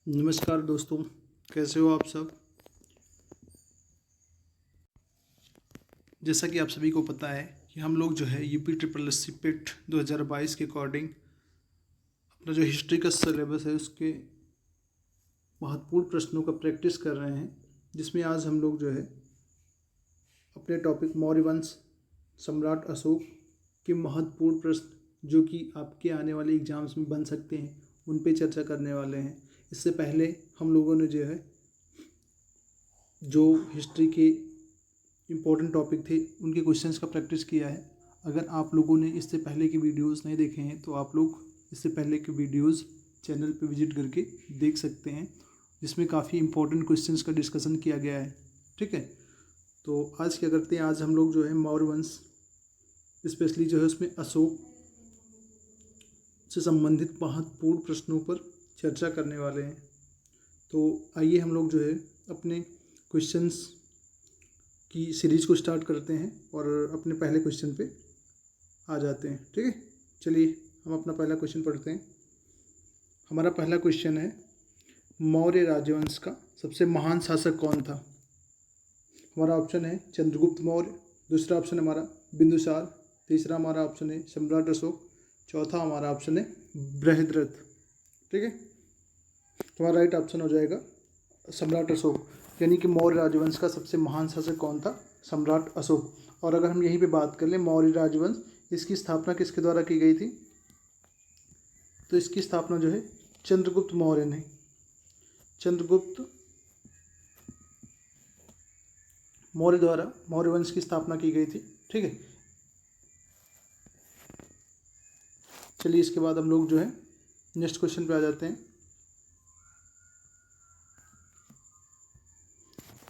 नमस्कार दोस्तों, कैसे हो आप सब। जैसा कि आप सभी को पता है कि हम लोग जो है यूपी ट्रिपल एस सी पेट 2022 के अकॉर्डिंग अपना जो हिस्ट्री का सिलेबस है उसके महत्वपूर्ण प्रश्नों का प्रैक्टिस कर रहे हैं, जिसमें आज हम लोग जो है अपने टॉपिक मौर्य वंश सम्राट अशोक के महत्वपूर्ण प्रश्न जो कि आपके आने वाले एग्जाम्स में बन सकते हैं उन पे चर्चा करने वाले हैं। इससे पहले हम लोगों ने जो है जो हिस्ट्री के इम्पोर्टेंट टॉपिक थे उनके क्वेश्चंस का प्रैक्टिस किया है। अगर आप लोगों ने इससे पहले के वीडियोस नहीं देखे हैं तो आप लोग इससे पहले के वीडियोस चैनल पे विजिट करके देख सकते हैं, जिसमें काफ़ी इम्पोर्टेंट क्वेश्चंस का डिस्कशन किया गया है। ठीक है, तो आज क्या करते हैं, आज हम लोग जो है मौर्य वंश स्पेशली जो है उसमें अशोक से संबंधित महत्वपूर्ण प्रश्नों पर चर्चा करने वाले हैं। तो आइए हम लोग जो है अपने क्वेश्चंस की सीरीज़ को स्टार्ट करते हैं और अपने पहले क्वेश्चन पे आ जाते हैं। ठीक है, चलिए हम अपना पहला क्वेश्चन पढ़ते हैं। हमारा पहला क्वेश्चन है, मौर्य राजवंश का सबसे महान शासक कौन था। हमारा ऑप्शन है चंद्रगुप्त मौर्य, दूसरा ऑप्शन हमारा बिंदुसार, तीसरा हमारा ऑप्शन है सम्राट अशोक, चौथा हमारा ऑप्शन है बृहद्रथ। ठीक है, तुम्हारा राइट ऑप्शन हो जाएगा सम्राट अशोक, यानी कि मौर्य राजवंश का सबसे महान शासक कौन था, सम्राट अशोक। और अगर हम यहीं पे बात कर लें मौर्य राजवंश, इसकी स्थापना किसके द्वारा की गई थी, तो इसकी स्थापना जो है चंद्रगुप्त मौर्य ने, चंद्रगुप्त मौर्य द्वारा मौर्य वंश की स्थापना की गई थी। ठीक है, चलिए इसके बाद हम लोग जो है नेक्स्ट क्वेश्चन पे आ जाते हैं।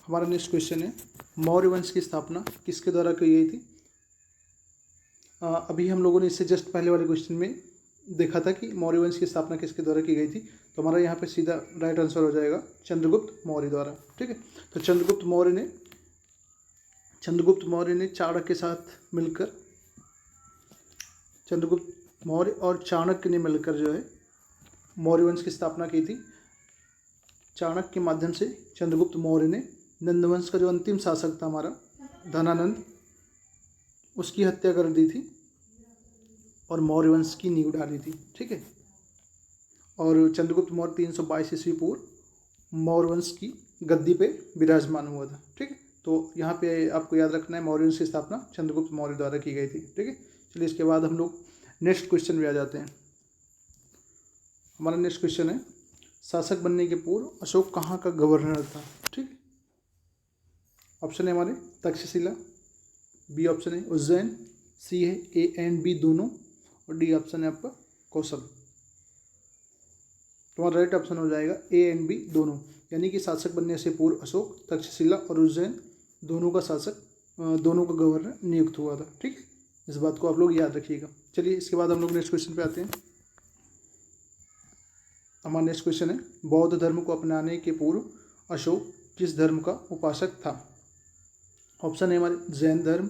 हमारा नेक्स्ट क्वेश्चन है, मौर्य वंश की स्थापना किसके द्वारा की गई थी। अभी हम लोगों ने इससे जस्ट पहले वाले क्वेश्चन में देखा था कि मौर्य वंश की स्थापना किसके द्वारा की गई थी, तो हमारा यहाँ पे सीधा राइट आंसर हो जाएगा चंद्रगुप्त मौर्य द्वारा। ठीक है, तो चंद्रगुप्त मौर्य ने चाणक्य के साथ मिलकर, चंद्रगुप्त मौर्य और चाणक्य ने मिलकर जो है मौर्य वंश की स्थापना की थी। चाणक्य के माध्यम से चंद्रगुप्त मौर्य ने नंदवंश का जो अंतिम शासक था हमारा धनानंद, उसकी हत्या कर दी थी और मौर्य वंश की नींव डाली थी। ठीक है, और चंद्रगुप्त मौर्य 322 ईस्वी पूर्व मौर्य वंश की गद्दी पे विराजमान हुआ था। ठीक है, तो यहाँ पे आपको याद रखना है मौर्य वंश की स्थापना चंद्रगुप्त मौर्य द्वारा की गई थी। ठीक है, चलिए इसके बाद हम लोग नेक्स्ट क्वेश्चन में आ जाते हैं। हमारा नेक्स्ट क्वेश्चन है, शासक बनने के पूर्व अशोक कहाँ का गवर्नर था। ठीक है, ऑप्शन है हमारे तक्षशिला, बी ऑप्शन है उज्जैन, सी है ए एंड बी दोनों, और डी ऑप्शन है आपका कौशल। तुम्हारा राइट ऑप्शन हो जाएगा ए एंड बी दोनों, यानी कि शासक बनने से पूर्व अशोक तक्षशिला और उज्जैन दोनों का गवर्नर नियुक्त हुआ था। ठीक है, इस बात को आप लोग याद रखिएगा। चलिए इसके बाद हम लोग नेक्स्ट क्वेश्चन पे आते हैं। हमारा नेक्स्ट क्वेश्चन है, बौद्ध धर्म को अपनाने के पूर्व अशोक किस धर्म का उपासक था। ऑप्शन है हमारे जैन धर्म,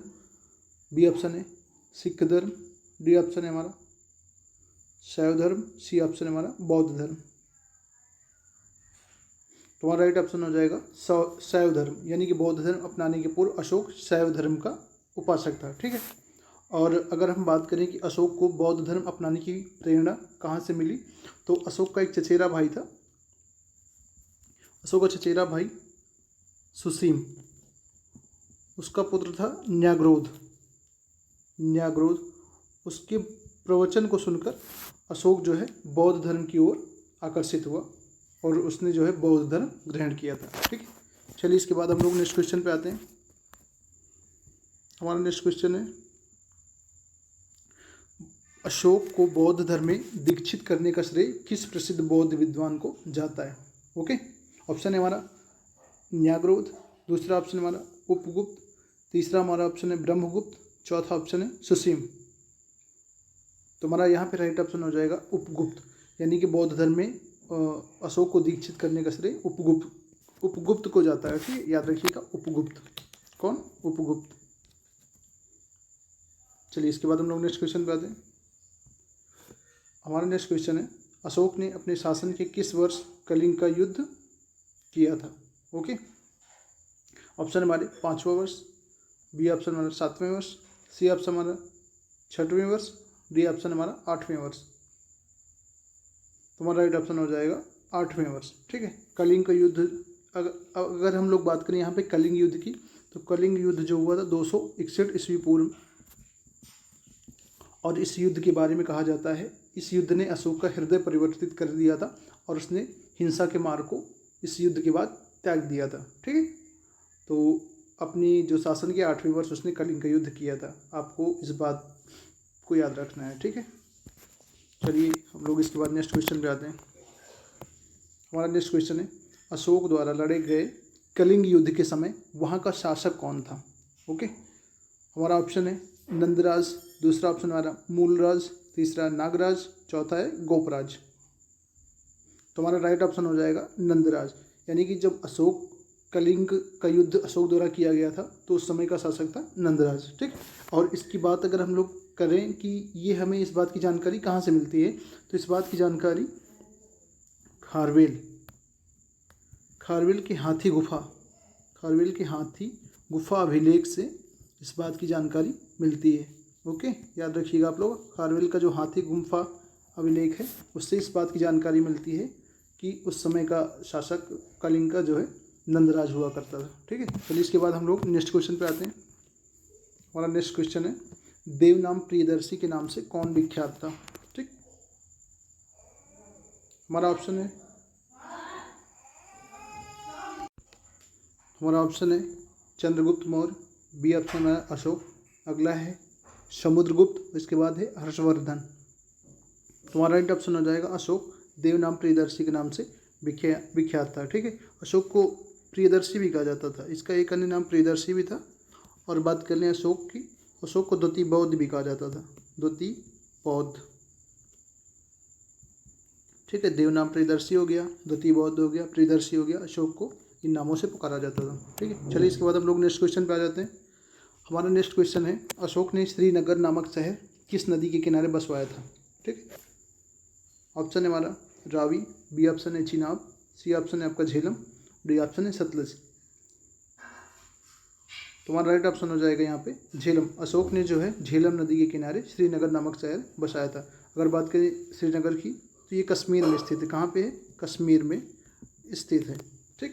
बी ऑप्शन है सिख धर्म, डी ऑप्शन है हमारा शैव धर्म, सी ऑप्शन है हमारा बौद्ध धर्म। तुम्हारा राइट ऑप्शन हो जाएगा शैव धर्म, यानी कि बौद्ध धर्म अपनाने के पूर्व अशोक शैव धर्म का उपासक था। ठीक है, और अगर हम बात करें कि अशोक को बौद्ध धर्म अपनाने की प्रेरणा कहाँ से मिली, तो अशोक का एक चचेरा भाई था, अशोक का चचेरा भाई सुसीम, उसका पुत्र था न्याग्रोध, उसके प्रवचन को सुनकर अशोक जो है बौद्ध धर्म की ओर आकर्षित हुआ और उसने जो है बौद्ध धर्म ग्रहण किया था। ठीक है, चलिए इसके बाद हम लोग नेक्स्ट क्वेश्चन पे आते हैं। हमारा नेक्स्ट क्वेश्चन है, अशोक को बौद्ध धर्म में दीक्षित करने का श्रेय किस प्रसिद्ध बौद्ध विद्वान को जाता है। ओके, ऑप्शन है हमारा न्याग्रोध, दूसरा ऑप्शन है हमारा उपगुप्त, तीसरा हमारा ऑप्शन है ब्रह्मगुप्त, चौथा ऑप्शन है सुसीम। तो हमारा यहाँ पे राइट ऑप्शन हो जाएगा उपगुप्त, यानी कि बौद्ध धर्म में अशोक को दीक्षित करने का श्रेय उपगुप्त को जाता है। ठीक है, याद रखिएगा उपगुप्त। कौन? उपगुप्त। चलिए इसके बाद हम लोग नेक्स्ट क्वेश्चन पे आते हैं। हमारा नेक्स्ट क्वेश्चन है, अशोक ने अपने शासन के किस वर्ष कलिंग का युद्ध किया था? ओके, ऑप्शन हमारे 5वां वर्ष, बी ऑप्शन हमारा 7वें वर्ष, सी ऑप्शन हमारा 6वें वर्ष, डी ऑप्शन हमारा 8वें वर्ष। तुम्हारा राइट ऑप्शन हो जाएगा 8वें वर्ष। ठीक है, कलिंग का युद्ध अगर हम लोग बात करें यहाँ पे कलिंग युद्ध की, तो कलिंग युद्ध जो हुआ था 261 ईस्वी पूर्व, और इस युद्ध के बारे में कहा जाता है इस युद्ध ने अशोक का हृदय परिवर्तित कर दिया था और उसने हिंसा के मार्ग को इस युद्ध के बाद त्याग दिया था। ठीक है, तो अपनी जो शासन के 8वें वर्ष उसने कलिंग का युद्ध किया था। आपको इस बात को याद रखना है। ठीक है, चलिए हम लोग इसके बाद नेक्स्ट क्वेश्चन पे आते हैं। हमारा नेक्स्ट क्वेश्चन है, अशोक द्वारा लड़े गए कलिंग युद्ध के समय वहाँ का शासक कौन था? ओके, हमारा ऑप्शन है नंदराज, दूसरा ऑप्शन हमारा मूलराज, तीसरा नागराज, चौथा है गोपराज। तो हमारा राइट ऑप्शन हो जाएगा नंदराज। यानी कि जब अशोक कलिंग का युद्ध अशोक द्वारा किया गया था तो उस समय का शासक था नंदराज। ठीक, और इसकी बात अगर हम लोग करें कि ये हमें इस बात की जानकारी कहाँ से मिलती है, तो इस बात की जानकारी खारवेल की हाथी गुफा अभिलेख से इस बात की जानकारी मिलती है। ओके, याद रखिएगा आप लोग, खारवेल का जो हाथी गुफा अभिलेख है उससे इस बात की जानकारी मिलती है कि उस समय का शासक कलिंग का जो है नंदराज हुआ करता था। ठीक है, चलिए इसके बाद हम लोग नेक्स्ट क्वेश्चन पे आते हैं। हमारा नेक्स्ट क्वेश्चन है, देवनाम प्रियदर्शी के नाम से कौन विख्यात था? ठीक, हमारा ऑप्शन है चंद्रगुप्त मौर्य, बी ऑप्शन है अशोक, अगला है समुद्रगुप्त, इसके बाद है हर्षवर्धन। तुम्हारा राइट ऑप्शन हो जाएगा अशोक, देवनाम प्रियदर्शी के नाम से विख्यात था। ठीक है, अशोक को प्रियदर्शी भी कहा जाता था, इसका एक अन्य नाम प्रियदर्शी भी था। और बात कर लें अशोक की, अशोक को द्वितीय बौद्ध भी कहा जाता था, द्वितीय बौद्ध। ठीक है, देवनाम प्रियदर्शी हो गया, द्वितीय बौद्ध हो गया, प्रियदर्शी हो गया, अशोक को इन नामों से पुकारा जाता था। ठीक है, चलिए इसके बाद हम लोग नेक्स्ट क्वेश्चन पे आ जाते हैं। हमारा नेक्स्ट क्वेश्चन है, अशोक ने श्रीनगर नामक शहर किस नदी के किनारे बसवाया था? ठीक, ऑप्शन है हमारा रावी, बी ऑप्शन है चिनाब, सी ऑप्शन है आपका झेलम, डी ऑप्शन है सतलज। तुम्हारा राइट ऑप्शन हो जाएगा यहाँ पे झेलम। अशोक ने जो है झेलम नदी के किनारे श्रीनगर नामक शहर बसाया था। अगर बात करें श्रीनगर की, तो ये कश्मीर में स्थित है। कहाँ पे है? कश्मीर में स्थित है। ठीक,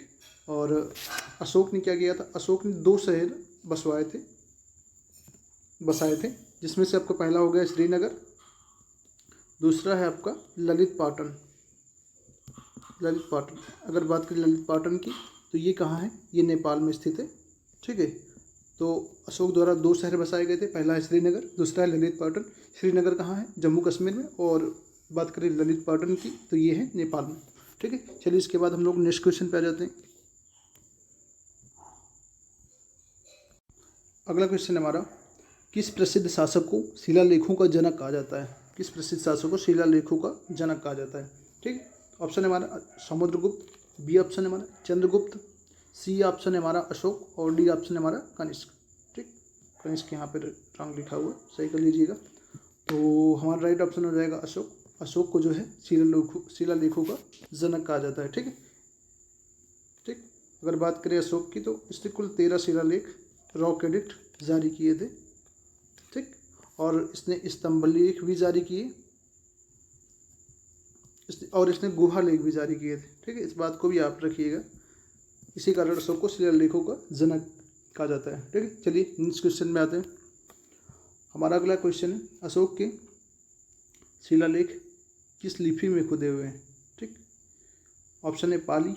और अशोक ने क्या किया था? अशोक ने 2 शहर बसाए थे, जिसमें से आपका पहला हो गया श्रीनगर, दूसरा है आपका ललित पाटन। अगर बात करें ललित पाटन की, तो ये कहाँ है? ये नेपाल में स्थित है। ठीक है, तो अशोक द्वारा 2 शहर बसाए गए थे, पहला है श्रीनगर, दूसरा है ललित पाटन। श्रीनगर कहाँ है? जम्मू कश्मीर में। और बात करें ललित पाटन की, तो ये है नेपाल में। ठीक है, चलिए इसके बाद हम लोग नेक्स्ट क्वेश्चन पे आ जाते हैं। अगला क्वेश्चन है हमारा, किस प्रसिद्ध शासक को शिलालेखों का जनक कहा जाता है? किस प्रसिद्ध शासक को शिलालेखों का जनक कहा जाता है? ठीक है, ऑप्शन है हमारा समुद्रगुप्त, बी ऑप्शन है हमारा चंद्रगुप्त, सी ऑप्शन है हमारा अशोक, और डी ऑप्शन है हमारा कनिष्क। ठीक, कनिष्क यहाँ पे रंग लिखा हुआ है, सही कर लीजिएगा। तो हमारा राइट ऑप्शन हो जाएगा अशोक। अशोक को जो है शिलालेखों का जनक कहा जाता है। ठीक है, ठीक, अगर बात करें अशोक की, तो इसने कुल 13 शिलालेख रॉक एडिक्ट जारी किए थे। ठीक, और इसने स्तंभलेख भी जारी किए, और इसने गुहा लेख भी जारी किए थे। ठीक है, इस बात को भी आप रखिएगा। इसी कारण अशोक को शिलालेखों का जनक कहा जाता है। ठीक है, चलिए नेक्स्ट क्वेश्चन में आते हैं। हमारा अगला क्वेश्चन है, अशोक के शिलालेख किस लिपि में खुदे हुए हैं? ठीक, ऑप्शन है पाली,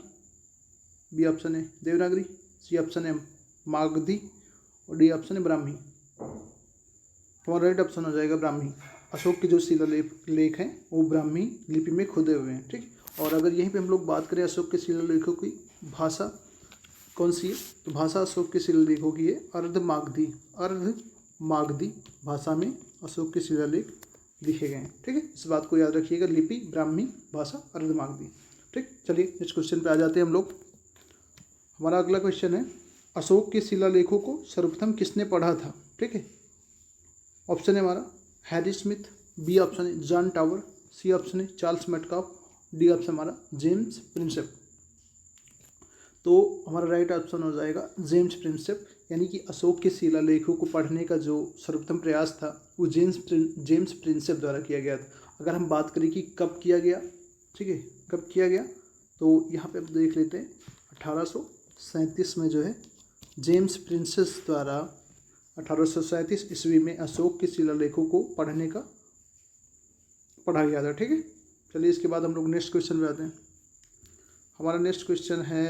बी ऑप्शन है देवनागरी, सी ऑप्शन है मागधी, और डी ऑप्शन है ब्राह्मी। हमारा राइट ऑप्शन हो जाएगा ब्राह्मी। अशोक के जो शिलालेख हैं वो ब्राह्मी लिपि में खुदे हुए हैं। ठीक, और अगर यहीं पे हम लोग बात करें अशोक के शिलालेखों की भाषा कौन सी है, तो भाषा अशोक के शिलालेखों की है अर्धमागधी भाषा में अशोक के शिलालेख लिखे गए हैं। ठीक है, इस बात को याद रखिएगा, लिपि ब्राह्मी, भाषा अर्धमागधी। ठीक, चलिए नेक्स्ट क्वेश्चन पे आ जाते हैं हम लोग। हमारा अगला क्वेश्चन है, अशोक के शिलालेखों को सर्वप्रथम किसने पढ़ा था? ठीक है, ऑप्शन है हमारा हैरी स्मिथ, बी ऑप्शन है जॉन टावर, सी ऑप्शन है चार्ल्स मेटकाफ, डी ऑप्शन हमारा जेम्स प्रिंसेप। तो हमारा राइट ऑप्शन हो जाएगा जेम्स प्रिंसेप, यानी कि अशोक के शिलालेखों को पढ़ने का जो सर्वप्रथम प्रयास था वो जेम्स प्रिंसेप द्वारा किया गया था। अगर हम बात करें कि कब किया गया, ठीक है, कब किया गया, तो यहाँ पे अब देख लेते हैं 1837 में जो है जेम्स प्रिंसेप द्वारा 1837 ईस्वी में अशोक के शिलालेखों को पढ़ा गया था। ठीक है, चलिए इसके बाद हम लोग नेक्स्ट क्वेश्चन पे आते हैं। हमारा नेक्स्ट क्वेश्चन है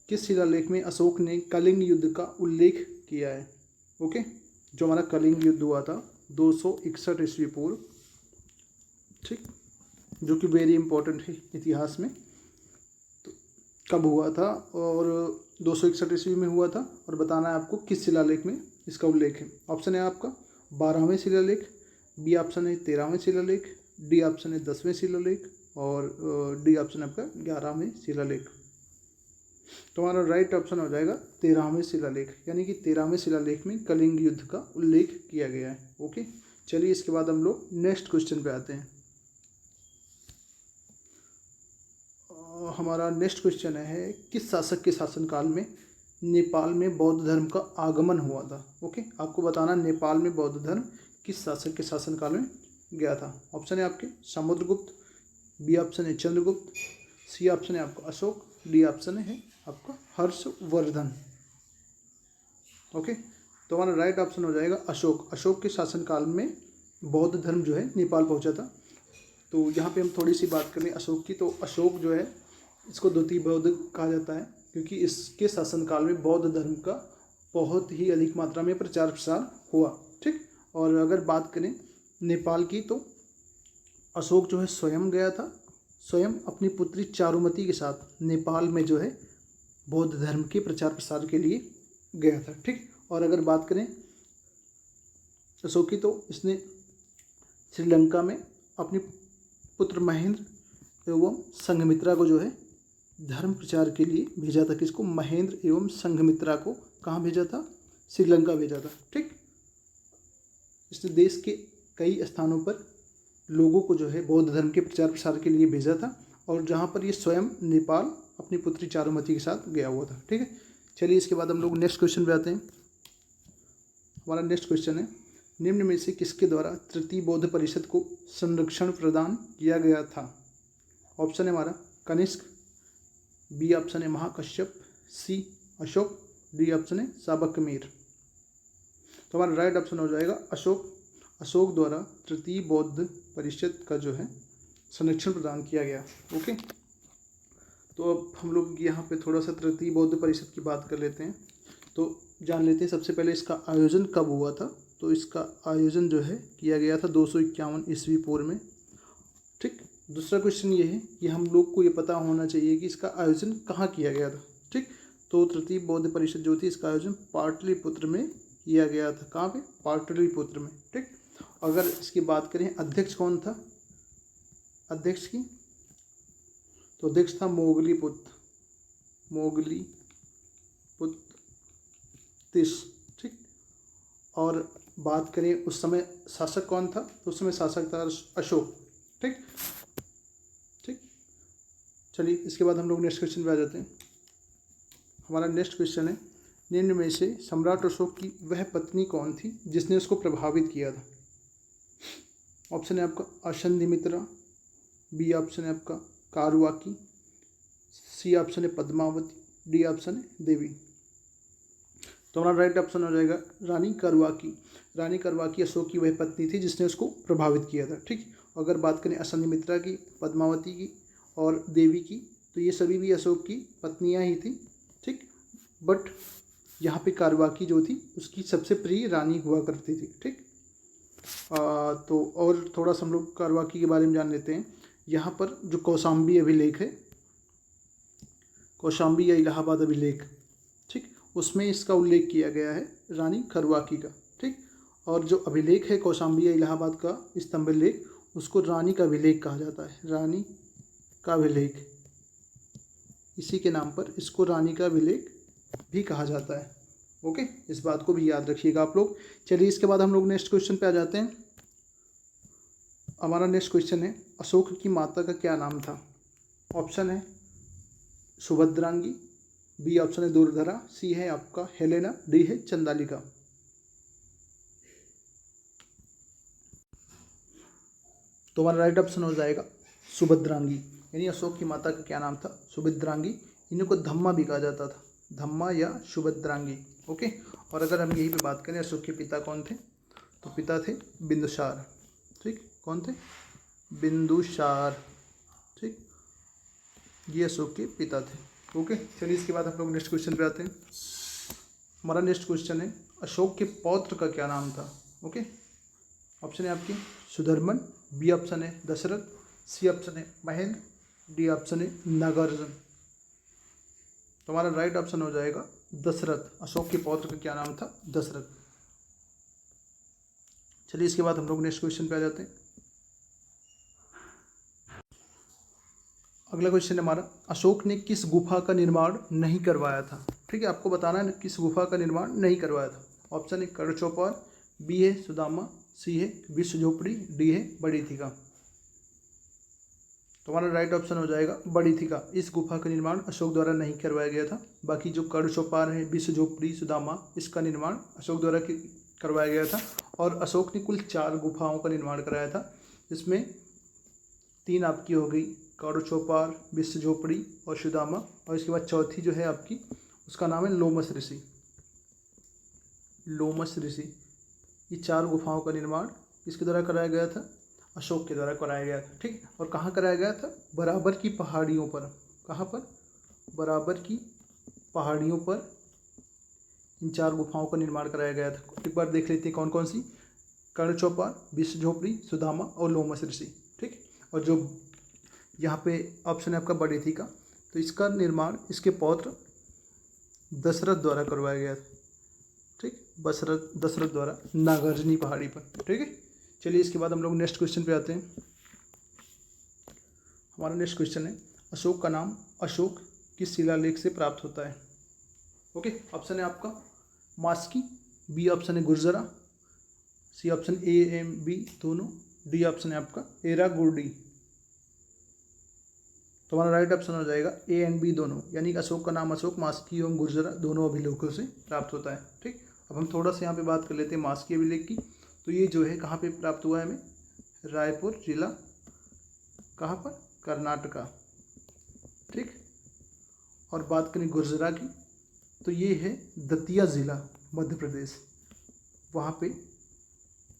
किस शिलालेख में अशोक ने कलिंग युद्ध का उल्लेख किया है। ओके, जो हमारा कलिंग युद्ध हुआ था 261 ईस्वी पूर्व, ठीक, जो कि वेरी इंपॉर्टेंट है इतिहास में। तो कब हुआ था और 261 ईस्वी में हुआ था, और बताना है आपको किस शिलालेख में इसका उल्लेख है। ऑप्शन है आपका 12वें शिलालेख, बी ऑप्शन है 13वें शिलालेख, डी ऑप्शन है 10वें शिलालेख, और डी ऑप्शन है आपका 11वें शिलालेख। तो हमारा राइट ऑप्शन हो जाएगा 13वें शिलालेख, यानी कि 13वें शिलालेख में कलिंग युद्ध का उल्लेख किया गया है। ओके, चलिए इसके बाद हम लोग नेक्स्ट क्वेश्चन पे आते हैं। हमारा नेक्स्ट क्वेश्चन है किस शासक के शासनकाल में नेपाल में बौद्ध धर्म का आगमन हुआ था। ओके, आपको बताना नेपाल में बौद्ध धर्म किस शासक के शासनकाल में गया था। ऑप्शन है आपके समुद्रगुप्त, बी ऑप्शन है चंद्रगुप्त, सी ऑप्शन है आपका अशोक, डी ऑप्शन है आपका हर्षवर्धन। ओके, तो हमारा राइट ऑप्शन हो जाएगा अशोक। अशोक के शासनकाल में बौद्ध धर्म जो है नेपाल पहुंचा था। तो यहाँ पे हम थोड़ी सी बात करें अशोक की, तो अशोक जो है इसको द्वितीय बौद्ध कहा जाता है, क्योंकि इसके शासनकाल में बौद्ध धर्म का बहुत ही अधिक मात्रा में प्रचार प्रसार हुआ। ठीक, और अगर बात करें नेपाल की, तो अशोक जो है स्वयं गया था, स्वयं अपनी पुत्री चारुमती के साथ नेपाल में जो है बौद्ध धर्म के प्रचार प्रसार के लिए गया था। ठीक, और अगर बात करें अशोक की, तो इसने श्रीलंका में अपनी पुत्र महेंद्र एवं संघमित्रा को जो है धर्म प्रचार के लिए भेजा था। किसको? महेंद्र एवं संघमित्रा को कहाँ भेजा था? श्रीलंका भेजा था। ठीक, इसने देश के कई स्थानों पर लोगों को जो है बौद्ध धर्म के प्रचार प्रसार के लिए भेजा था, और जहाँ पर ये स्वयं नेपाल अपनी पुत्री चारुमती के साथ गया हुआ था। ठीक है, चलिए इसके बाद हम लोग नेक्स्ट क्वेश्चन पे आते हैं। हमारा नेक्स्ट क्वेश्चन है निम्न में से किसके द्वारा तृतीय बौद्ध परिषद को संरक्षण प्रदान किया गया था। ऑप्शन है हमारा कनिष्क, बी ऑप्शन है महाकश्यप, सी अशोक, डी ऑप्शन है साबकमीर। तो हमारा राइट ऑप्शन हो जाएगा अशोक। अशोक द्वारा तृतीय बौद्ध परिषद का जो है संरक्षण प्रदान किया गया। ओके, तो अब हम लोग यहाँ पे थोड़ा सा तृतीय बौद्ध परिषद की बात कर लेते हैं। तो जान लेते हैं सबसे पहले इसका आयोजन कब हुआ था। तो इसका आयोजन जो है किया गया था 251 ईस्वी पूर्व में। ठीक, दूसरा क्वेश्चन ये है कि हम लोग को ये पता होना चाहिए कि इसका आयोजन कहाँ किया गया था। ठीक, तो तृतीय बौद्ध परिषद जो थी इसका आयोजन पाटलिपुत्र में किया गया था। कहाँ पे? पाटलिपुत्र में। ठीक, अगर इसकी बात करें अध्यक्ष कौन था अध्यक्ष की, तो अध्यक्ष था मोगलीपुत्र तिस। ठीक, और बात करें उस समय शासक कौन था, तो उस समय शासक था अशोक। ठीक, चलिए इसके बाद हम लोग नेक्स्ट क्वेश्चन पे आ जाते हैं। हमारा नेक्स्ट क्वेश्चन है निम्न में से सम्राट अशोक की वह पत्नी कौन थी जिसने उसको प्रभावित किया था। ऑप्शन है आपका अशंधिमित्रा, बी ऑप्शन है आपका कारुआकी, सी ऑप्शन है पद्मावती, डी ऑप्शन है देवी। तो हमारा राइट ऑप्शन हो जाएगा रानी कारुआकी। रानी कारुआकी अशोक की वह पत्नी थी जिसने उसको प्रभावित किया था। ठीक, अगर बात करें अशंधिमित्रा की, पद्मावती की और देवी की, तो ये सभी भी अशोक की पत्नियां ही थी। ठीक, बट यहाँ पे कारुआकी जो थी उसकी सबसे प्रिय रानी हुआ करती थी। ठीक, तो और थोड़ा सा हम लोग कारुआकी के बारे में जान लेते हैं। यहाँ पर जो कौशाम्बी अभिलेख है, कौशाम्बी या इलाहाबाद अभिलेख, ठीक, उसमें इसका उल्लेख किया गया है रानी कारुआकी का। ठीक, और जो अभिलेख है कौशाम्बी या इलाहाबाद का स्तंभ लेख, उसको रानी का अभिलेख कहा जाता है। रानी का अभिलेख, इसी के नाम पर इसको रानी का अभिलेख भी कहा जाता है। ओके, इस बात को भी याद रखिएगा आप लोग। चलिए इसके बाद हम लोग नेक्स्ट क्वेश्चन पे आ जाते हैं। हमारा नेक्स्ट क्वेश्चन है, अशोक की माता का क्या नाम था? ऑप्शन है सुभद्रांगी, बी ऑप्शन है दुर्धरा, सी है आपका हेलेना, डी है चंदालिका। तो हमारा राइट ऑप्शन हो जाएगा सुभद्रांगी। यानी अशोक की माता का क्या नाम था? सुभद्रांगी। इन्हीं को धम्मा भी कहा जाता था, धम्मा या सुभद्रांगी। ओके। और अगर हम यहीं पे बात करें अशोक के पिता कौन थे, तो पिता थे बिंदुसार। ठीक, कौन थे? बिंदुसार। ठीक, ये अशोक के पिता थे। ओके, चलिए इसके बाद हम लोग नेक्स्ट क्वेश्चन पे आते हैं। हमारा नेक्स्ट क्वेश्चन है, अशोक के पौत्र का क्या नाम था? ओके, ऑप्शन है आपकी सुधर्मन, बी ऑप्शन है दशरथ, सी ऑप्शन है महेंद्र, डी ऑप्शन है नागार्जुन। तो हमारा राइट ऑप्शन हो जाएगा दशरथ। अशोक के पौत्र का क्या नाम था? दशरथ। चलिए इसके बाद हम लोग नेक्स्ट क्वेश्चन पे आ जाते हैं। अगला क्वेश्चन है हमारा, अशोक ने किस गुफा का निर्माण नहीं करवाया था? ठीक है, आपको बताना है किस गुफा का निर्माण नहीं करवाया था। ऑप्शन है कड़ चौपाल, बी है सुदामा, सी है विश्व झोपड़ी, डी है बड़ी थीका। तो हमारा राइट ऑप्शन हो जाएगा बड़ी थीका। इस गुफा का निर्माण अशोक द्वारा नहीं करवाया गया था। बाकी जो कड़ चौपाल है, विश्व झोपड़ी, सुदामा, इसका निर्माण अशोक द्वारा करवाया गया था। और अशोक ने कुल 4 गुफाओं का निर्माण कराया था, जिसमें 3 आपकी हो गई कड़ चौपाल, विश्व झोपड़ी और सुदामा, और इसके बाद चौथी जो है आपकी, उसका नाम है लोमस ऋषि। लोमस ऋषि। ये 4 गुफाओं का निर्माण किसके द्वारा कराया गया था? अशोक के द्वारा कराया गया था। ठीक, और कहाँ कराया गया था? बराबर की पहाड़ियों पर। कहाँ पर? बराबर की पहाड़ियों पर इन 4 गुफाओं का निर्माण कराया गया था। एक बार देख लेते हैं कौन कौन सी। कड़ चौपाल, विश्व झोपड़ी, सुदामा और लोमस ऋषि। ठीक, और जो यहाँ पे ऑप्शन है आपका बड़ी थीका, तो इसका निर्माण इसके पौत्र दशरथ द्वारा करवाया गया था। ठीक, दशरथ द्वारा नागार्जुनी पहाड़ी पर। ठीक है, चलिए इसके बाद हम लोग नेक्स्ट क्वेश्चन पे आते हैं। हमारा नेक्स्ट क्वेश्चन है, अशोक का नाम अशोक किस शिलालेख से प्राप्त होता है? ओके, ऑप्शन है आपका मास्की, बी ऑप्शन है गुर्जरा, सी ऑप्शन ए एम बी दोनों, डी ऑप्शन है आपका एरागुडी। तो हमारा राइट ऑप्शन हो जाएगा ए एंड बी दोनों। यानी कि अशोक का नाम अशोक मास्की एवं गुर्जरा दोनों अभिलेखों से प्राप्त होता है। ठीक, अब हम थोड़ा सा यहाँ पे बात कर लेते हैं मास्की अभिलेख की। तो ये जो है कहाँ पे प्राप्त हुआ है हमें? रायपुर जिला, कहाँ पर? कर्नाटका। ठीक, और बात करें गुर्जरा की, तो ये है दतिया जिला, मध्य प्रदेश, वहाँ पे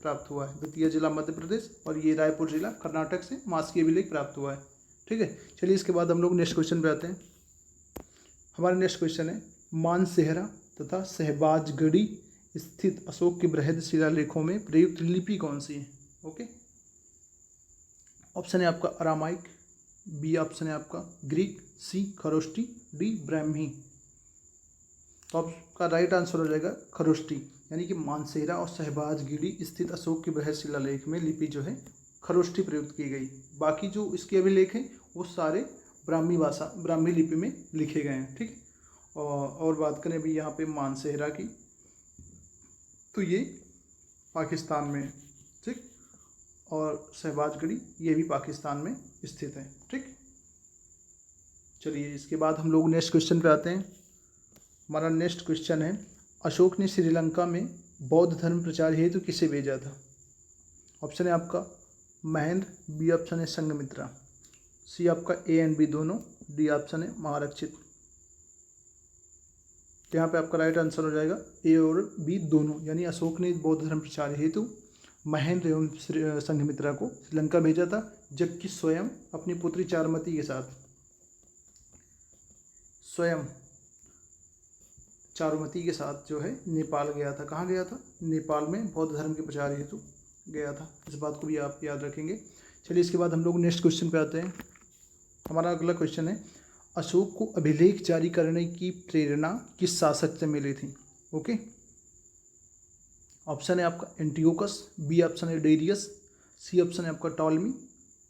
प्राप्त हुआ है। दतिया जिला मध्य प्रदेश, और ये रायपुर जिला कर्नाटक से मास्की अभिलेख प्राप्त हुआ है। ठीक है, चलिए इसके बाद हम लोग नेक्स्ट क्वेश्चन पे आते हैं। हमारा नेक्स्ट क्वेश्चन है, मानसेहरा तथा सहबाजगढ़ी स्थित अशोक के बृहद शिलालेखों में प्रयुक्त लिपि कौन सी है? ओके, ऑप्शन है आपका अरामाइक, बी ऑप्शन है आपका ग्रीक, सी खरोष्टी, डी ब्राह्मी। तो आपका राइट आंसर हो जाएगा खरोष्टी। यानी कि मानसेहरा और सहबाजगढ़ी स्थित अशोक के बृहद शिलालेख में लिपि जो है खरोष्टी प्रयुक्त की गई। बाकी जो इसके अभिलेख हैं वो सारे ब्राह्मी भाषा, ब्राह्मी लिपि में लिखे गए हैं। ठीक, और बात करें अभी यहाँ पे मानसेहरा की, तो ये पाकिस्तान में है। ठीक, और सहबाजगढ़ी ये भी पाकिस्तान में स्थित है। ठीक, चलिए इसके बाद हम लोग नेक्स्ट क्वेश्चन पे आते हैं। हमारा नेक्स्ट क्वेश्चन है, अशोक ने श्रीलंका में बौद्ध धर्म प्रचार हेतु किसे भेजा था? ऑप्शन है आपका महेंद्र, बी ऑप्शन है संघमित्रा, सी आपका ए एंड बी दोनों, डी ऑप्शन है महारक्षित। यहाँ पे आपका राइट आंसर हो जाएगा ए और बी दोनों। यानी अशोक ने बौद्ध धर्म प्रचार हेतु महेंद्र एवं संघमित्रा को श्रीलंका भेजा था, जबकि स्वयं अपनी पुत्री चारुमती के साथ, स्वयं चारुमती के साथ जो है नेपाल गया था। कहाँ गया था? नेपाल में बौद्ध धर्म के प्रचार हेतु गया था। इस बात को भी आप याद रखेंगे। चलिए इसके बाद हम लोग नेक्स्ट क्वेश्चन पे आते हैं। हमारा अगला क्वेश्चन है, अशोक को अभिलेख जारी करने की प्रेरणा किस शासक से मिली थी? ओके, ऑप्शन है आपका एंटियोकस, बी ऑप्शन है डेरियस, सी ऑप्शन है आपका टॉलमी,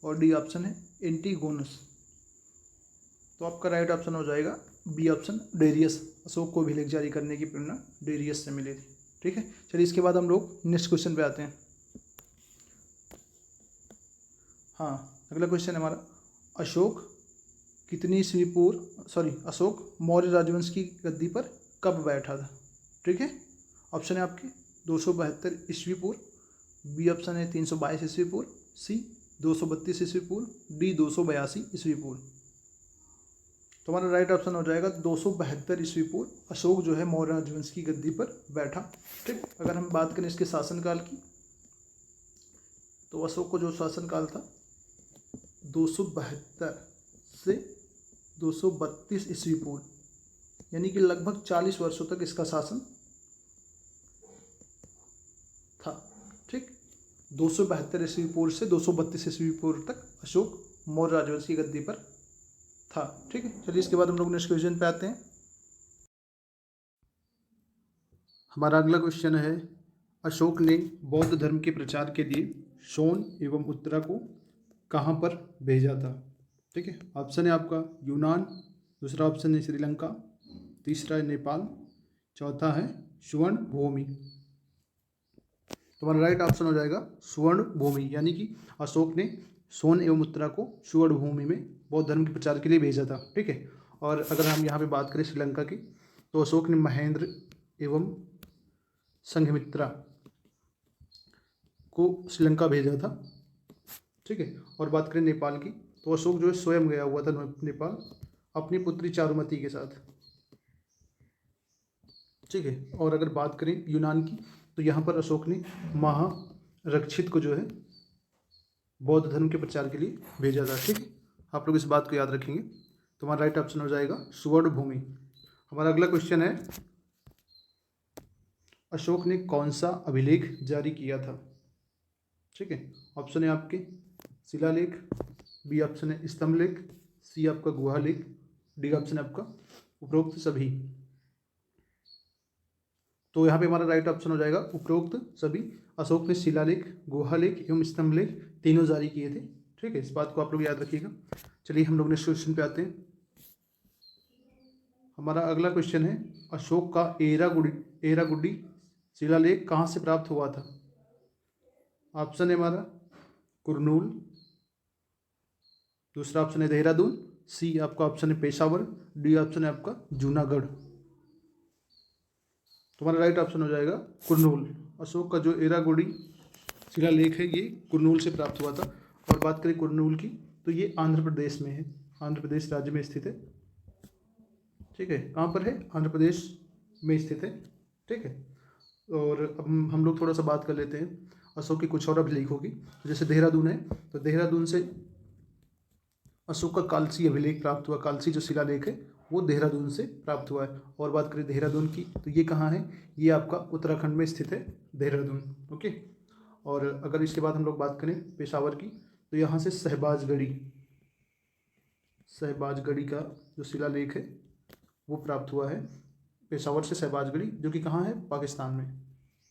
और डी ऑप्शन है एंटीगोनस। तो आपका राइट ऑप्शन हो जाएगा बी ऑप्शन डेरियस। अशोक को अभिलेख जारी करने की प्रेरणा डेरियस से मिली थी। ठीक है, चलिए इसके बाद हम लोग नेक्स्ट क्वेश्चन पे आते हैं। हाँ, अगला क्वेश्चन है हमारा, अशोक कितनी ईस्वी पूर्व अशोक मौर्य राजवंश की गद्दी पर कब बैठा था? ठीक है, ऑप्शन है आपके 272 ईस्वी पूर्व, बी ऑप्शन है 322 ईस्वी पूर्व, सी 232 ईस्वी पूर्व, डी 282 ईस्वी पूर्व। तो हमारा राइट ऑप्शन हो जाएगा 272 ईस्वी पूर्व अशोक जो है मौर्य राजवंश की गद्दी पर बैठा। ठीक, अगर हम बात करें इसके शासनकाल की, तो अशोक को जो शासनकाल था 272 से 232 ईस्वी पूर्व, यानी कि लगभग 40 वर्षों तक इसका शासन था। ठीक, 272 ईस्वी पूर्व से 232 ईस्वी पूर्व तक अशोक मौर्य राजवंश की गद्दी पर था। ठीक है, चलिए इसके बाद हम लोग नेक्स्ट क्वेश्चन पे आते हैं। हमारा अगला क्वेश्चन है, अशोक ने बौद्ध धर्म के प्रचार के लिए सोन एवं उत्तरा को कहाँ पर भेजा था? ठीक है, ऑप्शन है आपका यूनान, दूसरा ऑप्शन है श्रीलंका, तीसरा है नेपाल, चौथा है सुवर्ण भूमि। तुम्हारा राइट ऑप्शन हो जाएगा सुवर्ण भूमि, यानी कि अशोक ने सोन एवं उत्तरा को सुवर्ण भूमि में बौद्ध धर्म के प्रचार के लिए भेजा था। ठीक है, और अगर हम यहाँ पे बात करें श्रीलंका की, तो अशोक ने महेंद्र एवं संघमित्रा को श्रीलंका भेजा था। ठीक है, और बात करें नेपाल की, तो अशोक जो है स्वयं गया हुआ था नेपाल अपनी पुत्री चारुमती के साथ। ठीक है, और अगर बात करें यूनान की, तो यहाँ पर अशोक ने महारक्षित को जो है बौद्ध धर्म के प्रचार के लिए भेजा था। ठीक है, आप लोग इस बात को याद रखेंगे। तो हमारा राइट ऑप्शन हो जाएगा सुवर्ण भूमि। हमारा अगला क्वेश्चन है, अशोक ने कौन सा अभिलेख जारी किया था? ठीक है, ऑप्शन है आपके शिलालेख, बी ऑप्शन है स्तंभलेख, सी आपका गुहालेख, डी ऑप्शन है आपका उपरोक्त सभी। तो यहाँ पे हमारा राइट ऑप्शन हो जाएगा उपरोक्त सभी। अशोक ने शिलालेख, गुहालेख एवं स्तंभलेख तीनों जारी किए थे। ठीक है, इस बात को आप लोग याद रखिएगा। चलिए हम लोग नेक्स्ट क्वेश्चन पे आते हैं। हमारा अगला क्वेश्चन है, अशोक का एरागुड्डी शिलालेख कहाँ से प्राप्त हुआ था? ऑप्शन है हमारा कुरनूल, दूसरा ऑप्शन है देहरादून, सी आपका ऑप्शन है पेशावर, डी ऑप्शन है आपका जूनागढ़। तुम्हारा राइट ऑप्शन हो जाएगा कुरनूल। अशोक का जो एरागुडी शिलालेख है ये कुरनूल से प्राप्त हुआ था। और बात करें कुरनूल की, तो ये आंध्र प्रदेश में है, आंध्र प्रदेश राज्य में स्थित है। ठीक है, कहाँ पर है? आंध्र प्रदेश में स्थित है। ठीक है, और अब हम लोग थोड़ा सा बात कर लेते हैं अशोक की कुछ और अभिलेखों की। जैसे देहरादून है, तो देहरादून से अशोक का कालसी अभिलेख प्राप्त हुआ। कालसी जो शिलालेख है वो देहरादून से प्राप्त हुआ है। और बात करें देहरादून की, तो ये कहाँ है? ये आपका उत्तराखंड में स्थित है देहरादून। ओके, और अगर इसके बाद हम लोग बात करें पेशावर की, तो यहाँ से शहबाजगढ़ी का जो शिलालेख है वो प्राप्त हुआ है पेशावर से। शहबाजगढ़ी जो कि कहाँ है? पाकिस्तान में।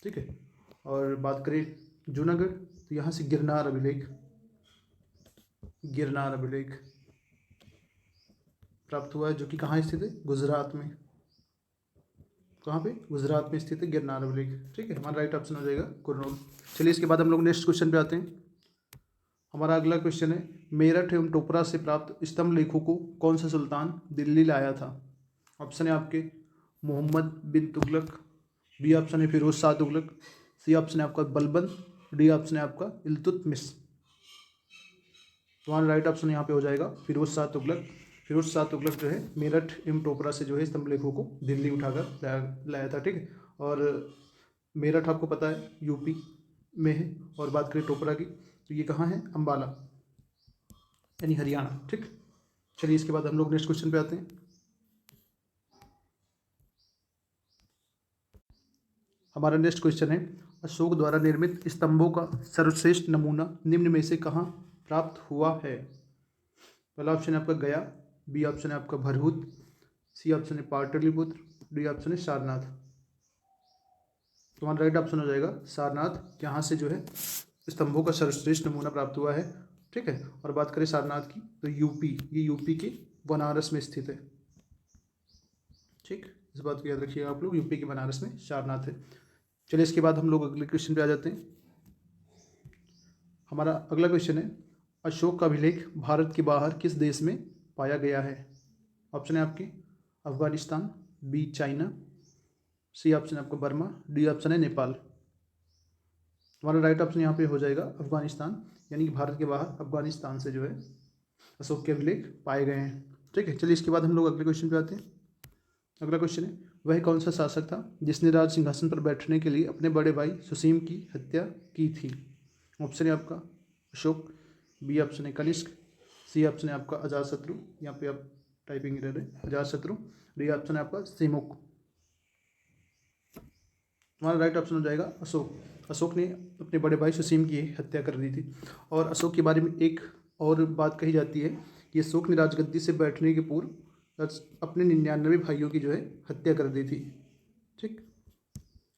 ठीक है, और बात करें जूनागढ़, तो यहाँ से गिरनार अभिलेख प्राप्त हुआ है, जो कि कहाँ स्थित है? गुजरात में। कहाँ पे? गुजरात में स्थित है गिरनार अभिलेख। ठीक है, हमारा राइट ऑप्शन हो जाएगा कुरनूल। चलिए इसके बाद हम लोग नेक्स्ट क्वेश्चन पे आते हैं। हमारा अगला क्वेश्चन है, मेरठ एवं टोपरा से प्राप्त स्तंभ लेखों को कौन सा सुल्तान दिल्ली लाया था? ऑप्शन है आपके मोहम्मद बिन तुगलक, बी ऑप्शन है फिरोज शाह तुगलक, सी ऑप्शन है आपका बलबन, डी ऑप्शन है आपका इल्तुतमिश। तुम्हारा राइट ऑप्शन यहाँ पे हो जाएगा फिरोज शाह तुगलक। फिरोज शाह तुगलक जो है मेरठ एवं टोपरा से जो है स्तंभ लेखों को दिल्ली उठाकर लाया था। ठीक है, और मेरठ आपको पता है यूपी में है, और बात करें टोपरा की, तो ये कहाँ है? अम्बाला यानी हरियाणा। ठीक, चलिए इसके बाद हम लोग नेक्स्ट क्वेश्चन पे आते हैं। हमारा नेक्स्ट क्वेश्चन है, अशोक द्वारा निर्मित स्तंभों का सर्वश्रेष्ठ नमूना निम्न में से कहाँ प्राप्त हुआ है? पहला ऑप्शन है आपका गया, बी ऑप्शन है आपका भरहुत, सी ऑप्शन है पाटलिपुत्र, डी ऑप्शन है सारनाथ। तुम्हारा राइट ऑप्शन हो जाएगा सारनाथ, यहाँ से जो है स्तंभों का सर्वश्रेष्ठ नमूना प्राप्त हुआ है। ठीक है, और बात करें सारनाथ की, तो ये यूपी के बनारस में स्थित है। ठीक, इस बात को याद रखिएगा आप लोग, यूपी के बनारस में सारनाथ है। चलिए इसके बाद हम लोग अगले क्वेश्चन पे आ जाते हैं। हमारा अगला क्वेश्चन है, अशोक का अभिलेख भारत के बाहर किस देश में पाया गया है? ऑप्शन है आपके Afghanistan, B China, C option है आपका बर्मा, डी ऑप्शन है नेपाल। तुम्हारा राइट ऑप्शन यहाँ पे हो जाएगा अफगानिस्तान, यानी कि भारत के बाहर अफगानिस्तान से जो है अशोक के अभिलेख पाए गए हैं। ठीक है, चलिए इसके बाद हम लोग अगले क्वेश्चन पे आते हैं। अगला क्वेश्चन है, वह कौन सा शासक था जिसने राज सिंहासन पर बैठने के लिए अपने बड़े भाई सुसीम की हत्या की थी? ऑप्शन है आपका अशोक, बी ऑप्शन है कनिष्क, सी ऑप्शन है आपका अजातशत्रु, यहाँ पे आप टाइपिंग एरर है, अजातशत्रु, डी ऑप्शन है आपका सिमुक। तुम्हारा राइट ऑप्शन हो जाएगा अशोक। अशोक ने अपने बड़े भाई सुसीम की हत्या कर दी थी। और अशोक के बारे में एक और बात कही जाती है कि अशोक ने राजगद्दी से बैठने के पूर्व अपने 99 भाइयों की जो है हत्या कर दी थी। ठीक,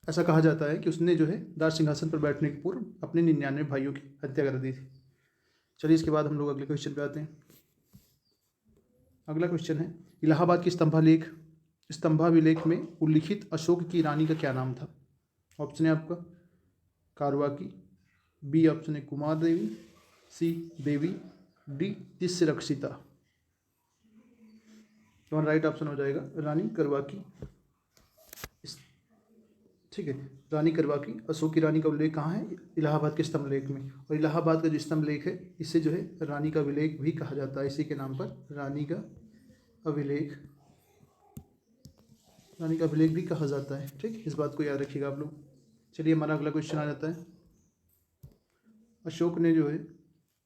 ऐसा कहा जाता है कि उसने जो है राज सिंहासन पर बैठने के पूर्व अपने 99 भाइयों की हत्या कर दी थी। चलिए इसके बाद हम लोग अगले क्वेश्चन पे आते हैं। अगला क्वेश्चन है, इलाहाबाद की स्तंभाभिलेख में उल्लिखित अशोक की रानी का क्या नाम था? ऑप्शन है आपका कारवाकी, बी ऑप्शन है कुमार देवी, सी देवी, डी तिस्रक्षिता। तो राइट ऑप्शन हो जाएगा रानी करवाकी। ठीक है, रानी करवाकी। अशोक की रानी का उल्लेख कहाँ है? इलाहाबाद के स्तंभ लेख में। और इलाहाबाद का जो स्तंभ लेख है इसे जो है रानी का अभिलेख भी कहा जाता है, इसी के नाम पर रानी का अभिलेख भी कहा जाता है। ठीक, इस बात को याद रखिएगा आप लोग। चलिए हमारा अगला क्वेश्चन आ जाता है।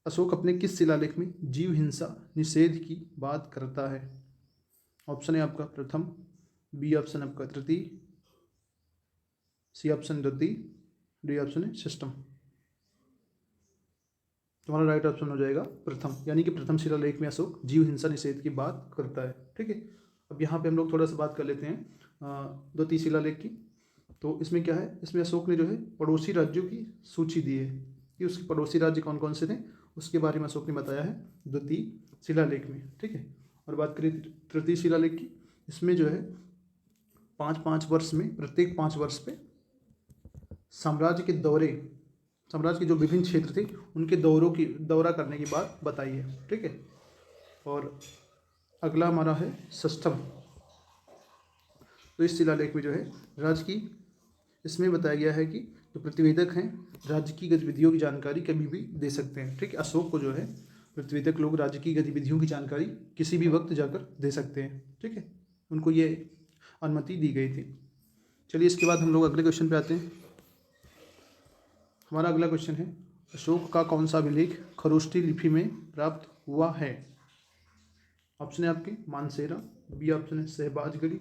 अशोक अपने किस शिलालेख में जीव हिंसा निषेध की बात करता है? ऑप्शन है आपका प्रथम, बी ऑप्शन आपका तृतीय, सी ऑप्शन द्वितीय, डी ऑप्शन है षष्ठम। तुम्हारा राइट ऑप्शन हो जाएगा प्रथम, यानी कि प्रथम शिलालेख में अशोक जीव हिंसा निषेध की बात करता है। ठीक है, अब यहाँ पे हम लोग थोड़ा सा बात कर लेते हैं द्वितीय शिलालेख की। तो इसमें क्या है, इसमें अशोक ने जो है पड़ोसी राज्यों की सूची दी है कि उसके पड़ोसी राज्य कौन कौन से थे, उसके बारे में अशोक ने बताया है द्वितीय शिलालेख में। ठीक है, और बात करें तृतीय शिलालेख की, इसमें जो है 5-5 वर्ष में, प्रत्येक 5 वर्ष पे साम्राज्य के जो विभिन्न क्षेत्र थे उनके दौरा करने की बात बताई है। ठीक है, और अगला हमारा है षष्ठम। तो इस शिलालेख में जो है राज्य की, इसमें बताया गया है कि जो प्रतिवेदक हैं राज्य की गतिविधियों की जानकारी कभी भी दे सकते हैं। ठीक है, अशोक को जो है प्रतिवेदक लोग राज्य की गतिविधियों की जानकारी किसी भी वक्त जाकर दे सकते हैं। ठीक है, उनको ये अनुमति दी गई थी। चलिए इसके बाद हम लोग अगले क्वेश्चन पे आते हैं। हमारा अगला क्वेश्चन है, अशोक का कौन सा अभिलेख खरोष्ठी लिपि में प्राप्त हुआ है? ऑप्शन है आपके मानसेरा, बी ऑप्शन है Shahbazgarhi,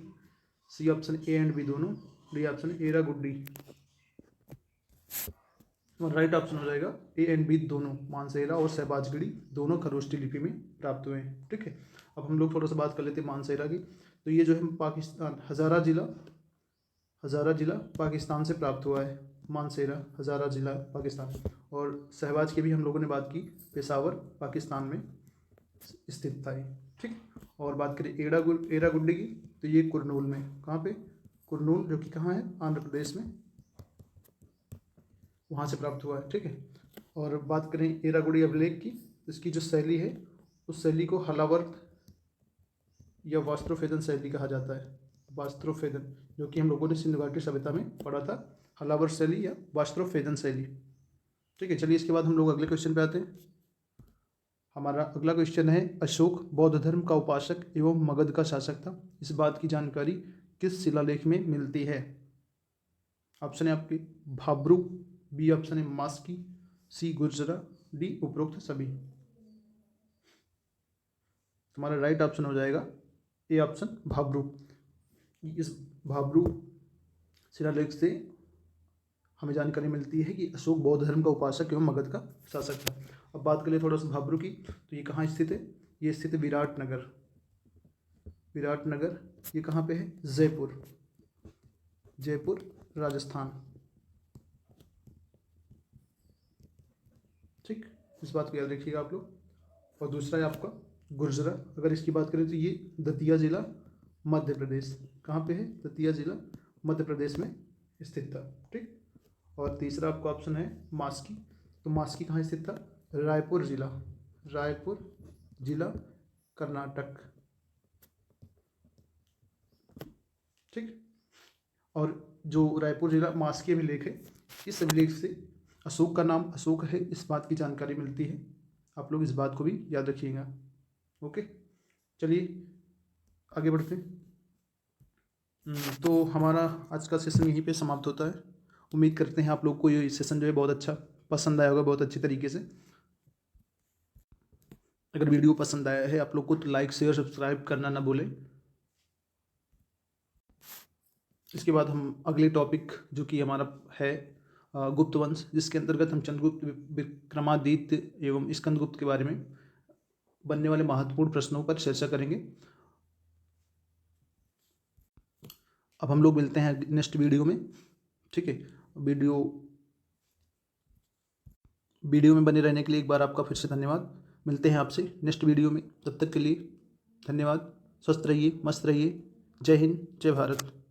C option A and B दोनों, डी ऑप्शन है एरागुड्डी। राइट ऑप्शन हो जाएगा ए एंड बी दोनों, मानसेरा और सहबाजगढ़ी दोनों खरोष्ठी लिपि में प्राप्त हुए हैं। ठीक है, अब हम लोग थोड़ा सा बात कर लेते हैं मानसेरा की। तो ये जो है पाकिस्तान, हज़ारा जिला पाकिस्तान से प्राप्त हुआ है। मानसेरा हज़ारा जिला पाकिस्तान। और सहबाज की भी हम लोगों ने बात की, पेशावर पाकिस्तान में स्थित था ये। ठीक, और बात करें एरागुड्डी की, तो ये कुरनूल में, कहाँ पे? कुरनूल, जो कि कहाँ है? आंध्र प्रदेश में, वहाँ से प्राप्त हुआ है। ठीक है, और बात करें एरागुडी अभिलेख की, तो इसकी जो शैली है उस शैली को हलावर्त या वास्त्रोफेदन शैली कहा जाता है। वास्त्रोफेदन, जो कि हम लोगों ने सिंधु घाटी सभ्यता में पढ़ा था, हलावर्त शैली या वास्त्रोफेदन शैली। ठीक है, चलिए इसके बाद हम लोग अगले क्वेश्चन पे आते हैं। हमारा अगला क्वेश्चन है, अशोक बौद्ध धर्म का उपासक एवं मगध का शासक था, इस बात की जानकारी किस शिलालेख में मिलती है? ऑप्शन है आपके भाब्रू, बी ऑप्शन है मास्की, सी गुर्जरा, डी उपरोक्त सभी। तुम्हारा राइट ऑप्शन हो जाएगा ए ऑप्शन भाब्रू। इस भाब्रू शिलालेख से हमें जानकारी मिलती है कि अशोक बौद्ध धर्म का उपासक एवं मगध का शासक था। अब बात करें थोड़ा सा भाब्रू की, तो ये कहाँ स्थित है? ये स्थित है विराटनगर। ये कहाँ पे है? जयपुर राजस्थान। ठीक, इस बात को याद रखिएगा आप लोग। और दूसरा है आपका गुर्जरा। अगर इसकी बात करें तो ये दतिया जिला मध्य प्रदेश, कहाँ पे है? दतिया जिला मध्य प्रदेश में स्थित था। ठीक, और तीसरा आपका ऑप्शन है मास्की। तो मास्की कहाँ स्थित था? रायपुर जिला, रायपुर जिला कर्नाटक। ठीक। और जो रायपुर जिला मास्की अभिलेख है, इस अभिलेख से अशोक का नाम अशोक है, इस बात की जानकारी मिलती है। आप लोग इस बात को भी याद रखिएगा। ओके, चलिए आगे बढ़ते हैं। तो हमारा आज का सेशन यहीं पे समाप्त होता है। उम्मीद करते हैं आप लोग को ये सेशन जो है बहुत अच्छा पसंद आया होगा, बहुत अच्छी तरीके से। अगर वीडियो पसंद आया है आप लोग को तो लाइक शेयर सब्सक्राइब करना ना भूलें। इसके बाद हम अगले टॉपिक जो कि हमारा है गुप्त वंश, जिसके अंतर्गत हम चंद्रगुप्त, विक्रमादित्य एवं स्कंदगुप्त के बारे में बनने वाले महत्वपूर्ण प्रश्नों पर चर्चा करेंगे। अब हम लोग मिलते हैं नेक्स्ट वीडियो में। ठीक है, वीडियो में बने रहने के लिए एक बार आपका फिर से धन्यवाद। मिलते हैं आपसे नेक्स्ट वीडियो में, तब तक के लिए धन्यवाद। स्वस्थ रहिए, मस्त रहिए। जय हिंद, जय भारत।